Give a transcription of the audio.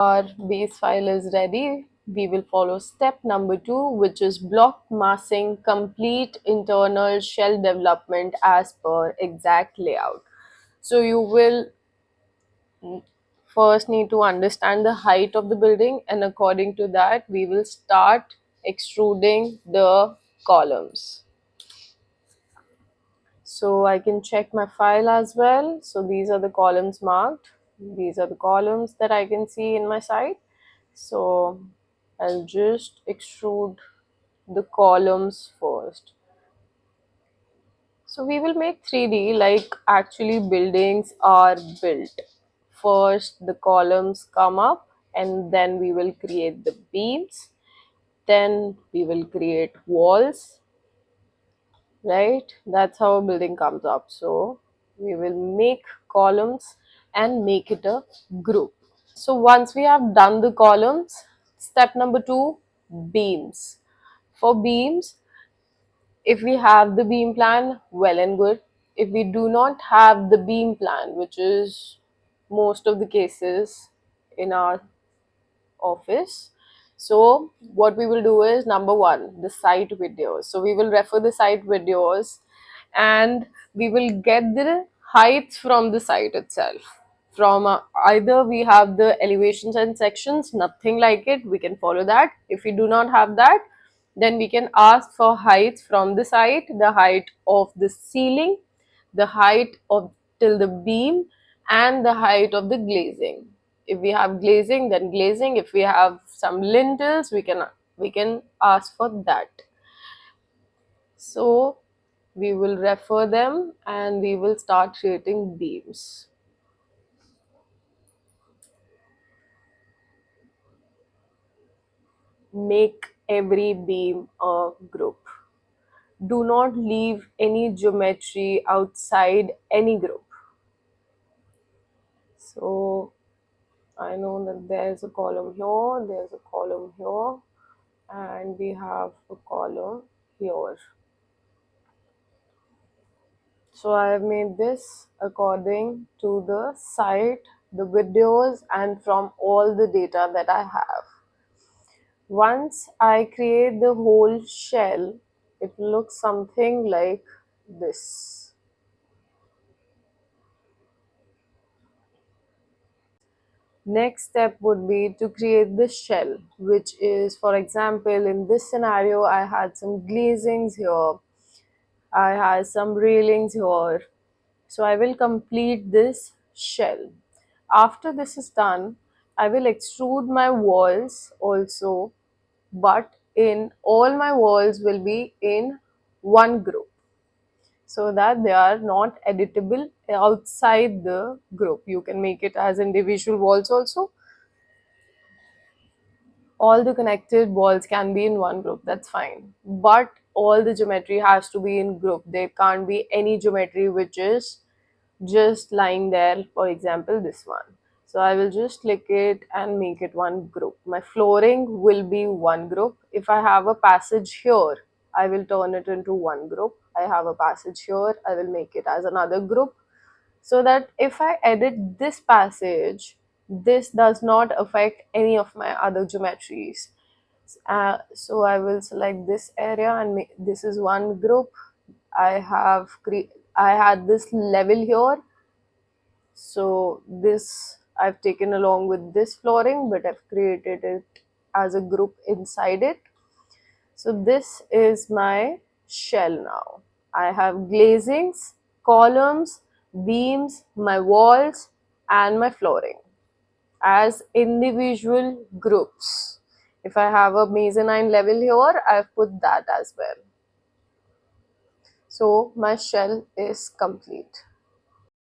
Our base file is ready. We will follow step number 2, which is block massing complete internal shell development as per exact layout. So you will first need to understand the height of the building, and according to that we will start extruding the columns. So I can check my file as well. So these are the columns marked. These are the columns that I can see in my site. So I'll just extrude the columns first. So we will make 3D like actually buildings are built. First the columns come up and then we will create the beams. Then we will create walls, right? That's how a building comes up. So we will make columns and make it a group. So once we have done the columns, step number 2, beams. For beams, if we have the beam plan, well and good. If we do not have the beam plan, which is most of the cases in our office, so what we will do is, number 1, the site videos. So we will refer the site videos and we will get the heights from the site itself. From either we have the elevations and sections, nothing like it, we can follow that. If we do not have that, then we can ask for heights from the site, the height of the ceiling, the height of till the beam, and the height of the glazing. If we have glazing, then glazing. If we have some lintels, we can ask for that. So we will refer them and we will start creating beams. Make every beam a group. Do not leave any geometry outside any group. So I know that there's a column here, there's a column here, and we have a column here. So I have made this according to the site, the videos, and from all the data that I have. Once I create the whole shell, it looks something like this. Next step would be to create the shell, which is, for example, in this scenario, I had some glazings here, I had some railings here. So I will complete this shell. After this is done, I will extrude my walls also, but in all my walls will be in one group, so that they are not editable outside the group. You can make it as individual walls also. All the connected walls can be in one group, that's fine, but all the geometry has to be in group. There can't be any geometry which is just lying there, for example this one. So I will just click it and make it one group. My flooring will be one group. If I have a passage here, I will turn it into one group. I have a passage here, I will make it as another group, so that if I edit this passage, this does not affect any of my other geometries. So I will select this area and this is one group. I had this level here, so this I've taken along with this flooring, but I've created it as a group inside it. So this is my shell now. I have glazings, columns, beams, my walls, and my flooring as individual groups. If I have a mezzanine level here, I've put that as well. So my shell is complete.